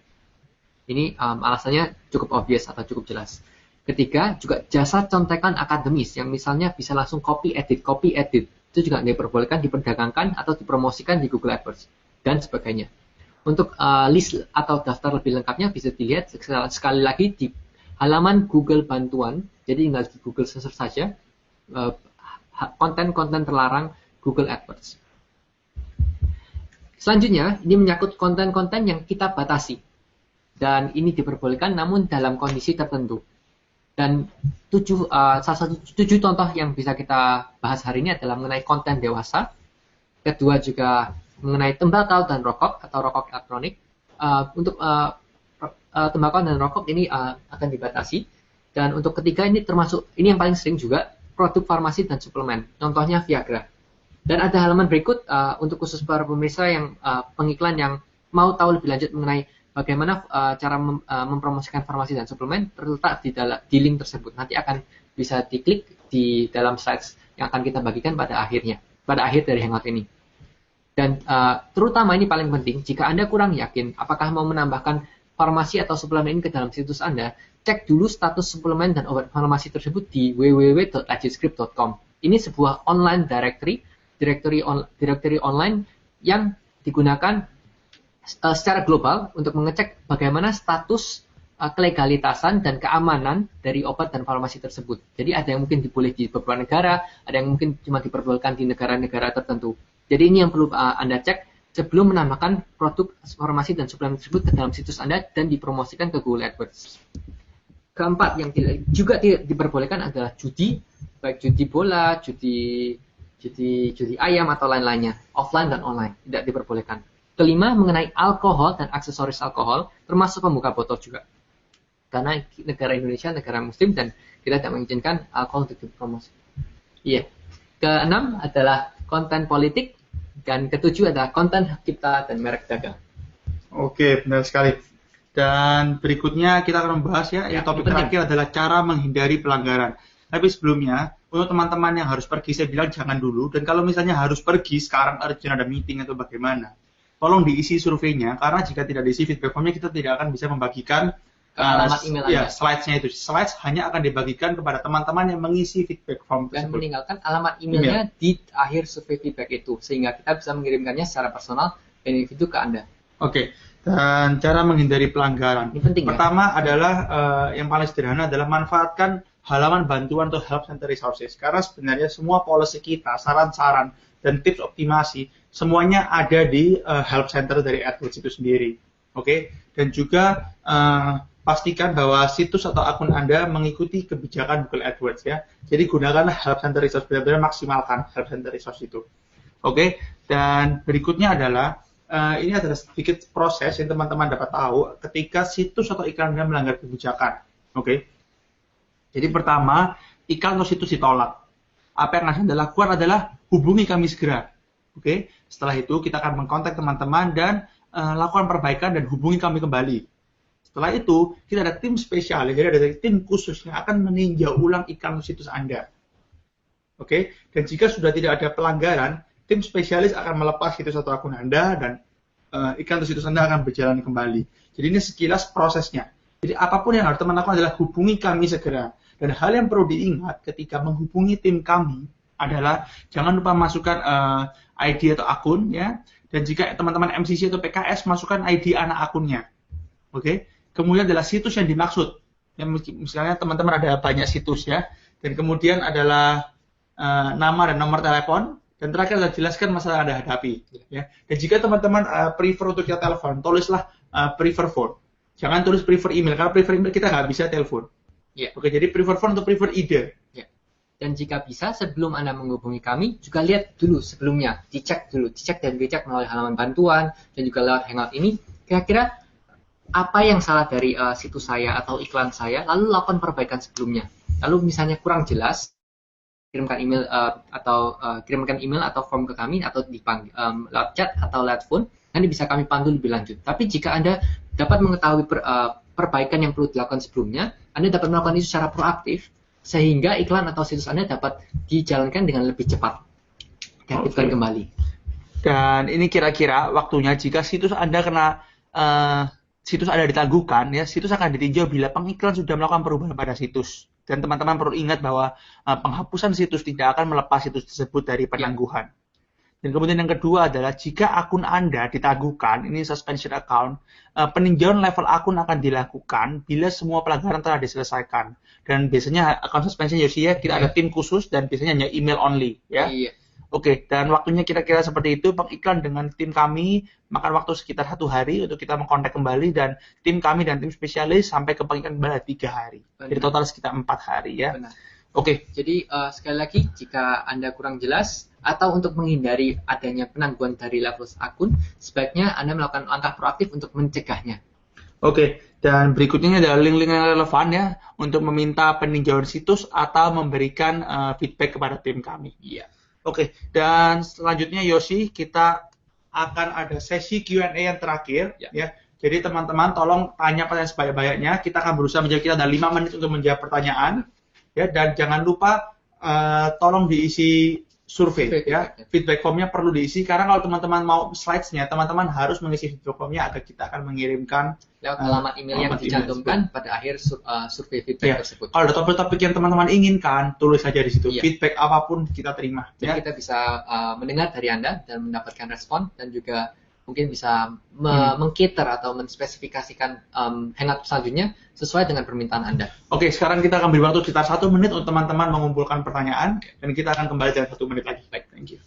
Ini alasannya cukup obvious atau cukup jelas. Ketiga, juga jasa contekan akademis yang misalnya bisa langsung copy edit. Itu juga nggak diperbolehkan diperdagangkan atau dipromosikan di Google AdWords dan sebagainya. Untuk list atau daftar lebih lengkapnya bisa dilihat sekali lagi di halaman Google Bantuan. Jadi tinggal di Google search saja konten-konten terlarang Google AdWords. Selanjutnya, ini menyangkut konten-konten yang kita batasi. Dan ini diperbolehkan namun dalam kondisi tertentu. Dan salah satu 7 contoh yang bisa kita bahas hari ini adalah mengenai konten dewasa. Kedua juga mengenai tembakau dan rokok atau rokok elektronik. Untuk tembakau dan rokok ini akan dibatasi. Dan untuk ketiga ini yang paling sering juga, produk farmasi dan suplemen. Contohnya Viagra. Dan ada halaman berikut untuk khusus para pemirsa yang pengiklan yang mau tahu lebih lanjut mengenai bagaimana cara mempromosikan farmasi dan suplemen, terletak di link tersebut. Nanti akan bisa diklik di dalam slides yang akan kita bagikan pada akhir dari Hangout ini. Dan terutama ini paling penting, jika Anda kurang yakin apakah mau menambahkan farmasi atau suplemen ini ke dalam situs Anda, cek dulu status suplemen dan obat farmasi tersebut di www.legitscript.com. Ini sebuah online directory online yang digunakan secara global untuk mengecek bagaimana status kelegalitasan dan keamanan dari obat dan farmasi tersebut. Jadi ada yang mungkin diboleh di beberapa negara, ada yang mungkin cuma diperbolehkan di negara-negara tertentu. Jadi ini yang perlu Anda cek sebelum menambahkan produk farmasi dan suplemen tersebut ke dalam situs Anda dan dipromosikan ke Google AdWords. Keempat yang juga tidak diperbolehkan adalah judi, baik judi bola, judi ayam atau lain-lainnya, offline dan online, tidak diperbolehkan. Kelima, mengenai alkohol dan aksesoris alkohol, termasuk pembuka botol juga. Karena negara Indonesia negara muslim dan kita tidak mengizinkan alkohol untuk dipromosi. Iya. Keenam adalah konten politik, dan ketujuh adalah konten hak cipta dan merek dagang. Oke, benar sekali. Dan berikutnya kita akan membahas yang topik terakhir adalah cara menghindari pelanggaran. Tapi sebelumnya, untuk teman-teman yang harus pergi, saya bilang jangan dulu. Dan kalau misalnya harus pergi, sekarang urgent ada meeting atau bagaimana, tolong diisi surveinya, karena jika tidak diisi feedback formnya, kita tidak akan bisa membagikan alamat email Anda. Slides-nya itu. Slides hanya akan dibagikan kepada teman-teman yang mengisi feedback form tersebut. Dan meninggalkan alamat emailnya di akhir survei feedback itu, sehingga kita bisa mengirimkannya secara personal dan individu ke Anda. Oke. Dan cara menghindari pelanggaran. Ini penting, pertama adalah yang paling sederhana adalah manfaatkan halaman bantuan atau help center resources. Karena sebenarnya semua policy kita, saran-saran, dan tips optimasi, semuanya ada di help center dari AdWords itu sendiri. Oke? Dan juga pastikan bahwa situs atau akun Anda mengikuti kebijakan Google AdWords ya. Jadi gunakanlah help center resource, benar-benar maksimalkan help center resource itu. Oke? Dan berikutnya adalah ini adalah sedikit proses yang teman-teman dapat tahu ketika situs atau iklan Anda melanggar kebijakan. Oke? Jadi pertama, iklan atau situs ditolak. Apa yang Anda lakukan adalah hubungi kami segera. Oke? Setelah itu kita akan mengkontak teman-teman dan lakukan perbaikan dan hubungi kami kembali. Setelah itu, kita ada tim spesialis, jadi ada tim khusus yang akan meninjau ulang iklan atau situs Anda. Oke? Dan jika sudah tidak ada pelanggaran, tim spesialis akan melepas situs atau akun Anda dan iklan atau situs Anda akan berjalan kembali. Jadi ini sekilas prosesnya. Jadi apapun yang harus teman lakukan adalah hubungi kami segera. Dan hal yang perlu diingat ketika menghubungi tim kami adalah jangan lupa masukkan ID atau akun ya. Dan jika teman-teman MCC atau PKS masukkan ID anak akunnya. Oke. Kemudian adalah situs yang dimaksud. Ya, misalnya teman-teman ada banyak situs ya. Dan kemudian adalah nama dan nomor telepon. Dan terakhir adalah jelaskan masalah yang Anda hadapi. Ya. Dan jika teman-teman prefer untuk kita telepon, tulislah prefer phone. Jangan tulis prefer email, karena prefer email kita nggak bisa telepon. Yeah. Oke, jadi prefer phone atau prefer ide. Yeah. Dan jika bisa, sebelum Anda menghubungi kami, juga lihat dulu sebelumnya. Dicek dan dicek melalui halaman bantuan, dan juga lewat Hangout ini, kira-kira apa yang salah dari situs saya atau iklan saya, lalu lakukan perbaikan sebelumnya. Lalu misalnya kurang jelas, kirimkan email atau form ke kami atau lewat chat atau lewat phone, nanti bisa kami pandu lebih lanjut. Tapi jika Anda dapat mengetahui perbaikan yang perlu dilakukan sebelumnya, Anda dapat melakukan itu secara proaktif sehingga iklan atau situs Anda dapat dijalankan dengan lebih cepat. Diaktifkan kembali. Dan ini kira-kira waktunya jika situs Anda situs Anda ditangguhkan, ya situs akan ditinjau bila pengiklan sudah melakukan perubahan pada situs. Dan teman-teman perlu ingat bahwa penghapusan situs tidak akan melepas situs tersebut dari penangguhan. Dan kemudian yang kedua adalah jika akun Anda ditangguhkan, ini suspension account, peninjauan level akun akan dilakukan bila semua pelanggaran telah diselesaikan. Dan biasanya akun suspension kita ada tim khusus dan biasanya hanya email only, ya. Iya. Oke, dan waktunya kira-kira seperti itu. Pengiklan dengan tim kami makan waktu sekitar 1 hari untuk kita mengkontak kembali, dan tim kami dan tim spesialis sampai ke pengiklan kembali 3 hari. Jadi total sekitar 4 hari ya. Benar. Oke. Jadi sekali lagi, jika Anda kurang jelas atau untuk menghindari adanya penangguhan dari level akun, sebaiknya Anda melakukan langkah proaktif untuk mencegahnya. Oke, dan berikutnya ada link-link yang relevan ya untuk meminta peninjauan situs atau memberikan feedback kepada tim kami. Iya. Oke, dan selanjutnya Yosi, kita akan ada sesi Q&A yang terakhir ya. Jadi teman-teman tolong tanya pertanyaan sebanyak-banyaknya. Kita akan berusaha menjawab, kita ada 5 menit untuk menjawab pertanyaan ya, dan jangan lupa tolong diisi survei ya. Feedback formnya perlu diisi, karena kalau teman-teman mau slides-nya, teman-teman harus mengisi feedback formnya agar kita akan mengirimkan lewat alamat email yang dicantumkan pada akhir survei feedback tersebut. Kalau ada topik-topik yang teman-teman inginkan, tulis saja di situ. Feedback apapun kita terima. Jadi kita bisa mendengar dari Anda dan mendapatkan respon, dan juga mungkin bisa mengcater atau menspesifikasikan hangout selanjutnya sesuai dengan permintaan Anda. Oke, sekarang kita akan beri waktu sekitar 1 menit untuk teman-teman mengumpulkan pertanyaan, dan kita akan kembali dalam 1 menit lagi. Baik, thank you.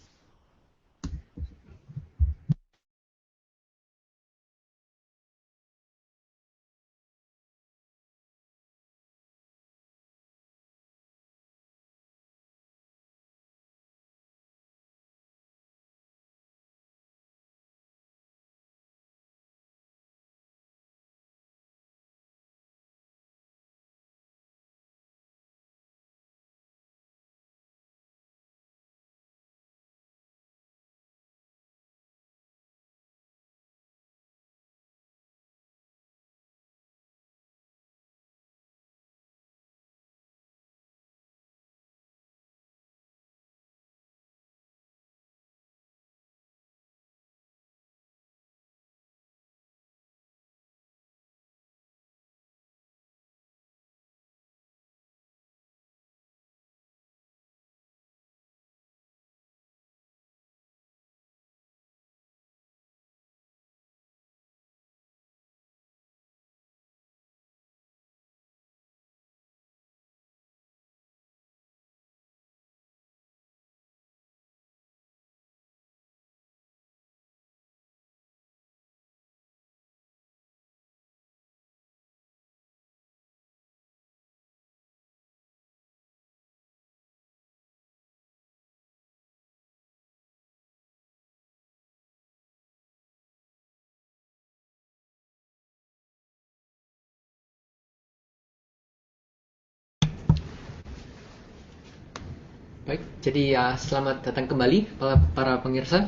Baik, jadi selamat datang kembali para pemirsa.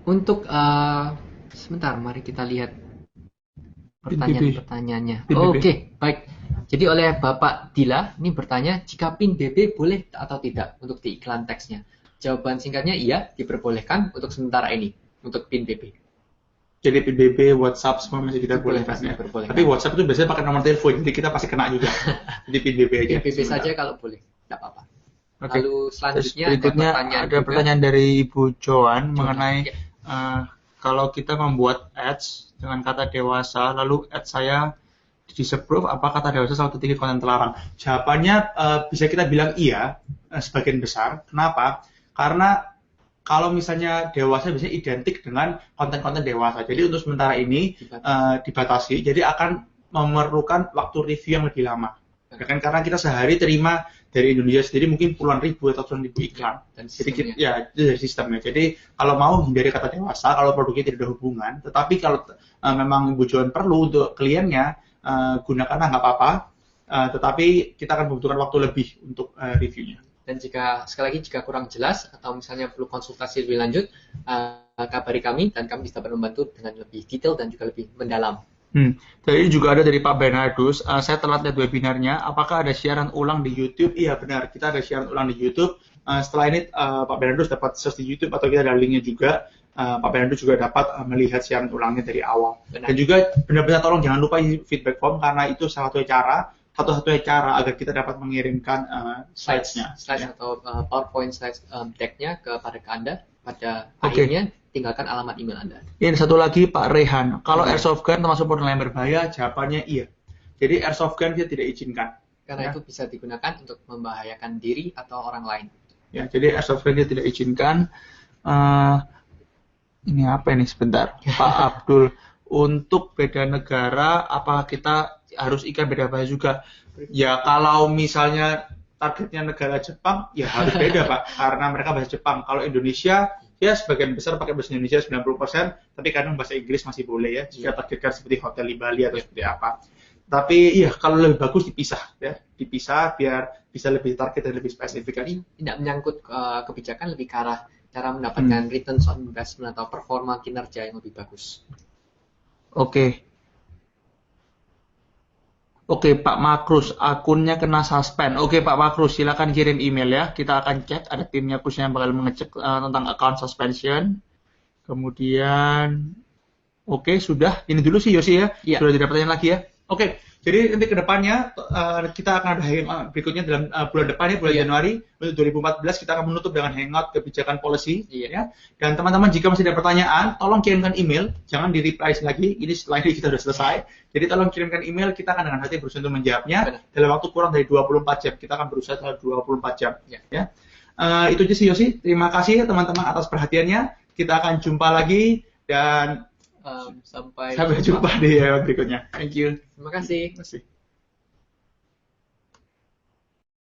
Untuk sebentar, mari kita lihat pertanyaan-pertanyaannya. Oke, baik. Jadi oleh Bapak Dila ini bertanya, jika PIN BB boleh atau tidak untuk di iklan teksnya? Jawaban singkatnya iya, diperbolehkan untuk sementara ini untuk PIN BB. Jadi PIN BB, WhatsApp semua masih kita bolehkan ya. Tapi WhatsApp itu biasanya pakai nomor telepon, jadi kita pasti kena juga. Jadi PIN BB aja. PIN BB saja kalau boleh, tidak apa-apa. Oke. Lalu selanjutnya berikutnya ada pertanyaan dari Ibu Joan mengenai kalau kita membuat ads dengan kata dewasa, lalu ads saya disapprove, apa kata dewasa salah satu konten terlarang? Jawabannya bisa kita bilang iya, sebagian besar. Kenapa? Karena kalau misalnya dewasa biasanya identik dengan konten-konten dewasa. Jadi untuk sementara ini dibatasi, jadi akan memerlukan waktu review yang lebih lama. Ya kan, karena kita sehari terima dari Indonesia sendiri mungkin puluhan ribu atau puluhan ribu iklan. Jadi ya itu dari sistemnya. Jadi kalau mau hindari kata dewasa, kalau produknya tidak ada hubungan. Tetapi kalau memang Ibu Joan perlu untuk kliennya, gunakanlah nggak apa-apa. Tetapi kita akan membutuhkan waktu lebih untuk reviewnya. Dan sekali lagi jika kurang jelas atau misalnya perlu konsultasi lebih lanjut, kabari kami dan kami bisa membantu dengan lebih detail dan juga lebih mendalam. Tadi juga ada dari Pak Bernardus, saya telat lihat webinarnya, apakah ada siaran ulang di YouTube? Iya benar, kita ada siaran ulang di YouTube. Setelah ini Pak Bernardus dapat search di YouTube atau kita ada linknya juga. Pak Bernardus juga dapat melihat siaran ulangnya dari awal. Benar. Dan juga benar-benar tolong jangan lupa isi feedback form, karena itu satu-satunya cara agar kita dapat mengirimkan slides-nya. Slides atau PowerPoint slides deck-nya kepada Anda pada akhirnya. Tinggalkan alamat email Anda. Ini satu lagi Pak Rehan, kalau airsoft gun termasuk produk yang berbahaya? Jawabannya iya. Jadi airsoft gun kita tidak izinkan. Karena itu bisa digunakan untuk membahayakan diri atau orang lain. Ya, jadi airsoft friendly tidak izinkan. Ini apa ini sebentar, Pak Abdul. Untuk beda negara, apakah kita harus ikan beda bahasa juga? Ya, kalau misalnya targetnya negara Jepang, ya harus beda Pak, karena mereka bahasa Jepang. Kalau Indonesia, ya sebagian besar pakai bahasa Indonesia 90%, tapi kadang bahasa Inggris masih boleh ya, jika targetkan seperti hotel di Bali atau seperti apa. Tapi iya, kalau lebih bagus dipisah ya, dipisah biar bisa lebih target dan lebih spesifik. Tidak menyangkut kebijakan, lebih ke arah cara mendapatkan returns on investment atau performa kinerja yang lebih bagus. Oke, Pak Makrus, akunnya kena suspend. Oke, Pak Makrus, silakan kirim email ya. Kita akan cek, ada timnya khususnya yang bakal mengecek tentang account suspension. Kemudian, oke, sudah. Ini dulu sih Yosi ya. Sudah tidak pertanyaan lagi ya. Oke, jadi nanti ke depannya kita akan ada berikutnya dalam bulan depan ya, bulan Januari untuk 2014 kita akan menutup dengan hangout kebijakan policy ya. Dan teman-teman jika masih ada pertanyaan, tolong kirimkan email, jangan di-reply lagi. Ini setelah ini kita sudah selesai. Jadi tolong kirimkan email, kita akan dengan hati berusaha untuk menjawabnya dalam waktu kurang dari 24 jam. Kita akan berusaha dalam 24 jam ya. Itu aja sih Yosi. Terima kasih teman-teman atas perhatiannya. Kita akan jumpa lagi dan sampai jumpa di berikutnya. Thank you. Terima kasih.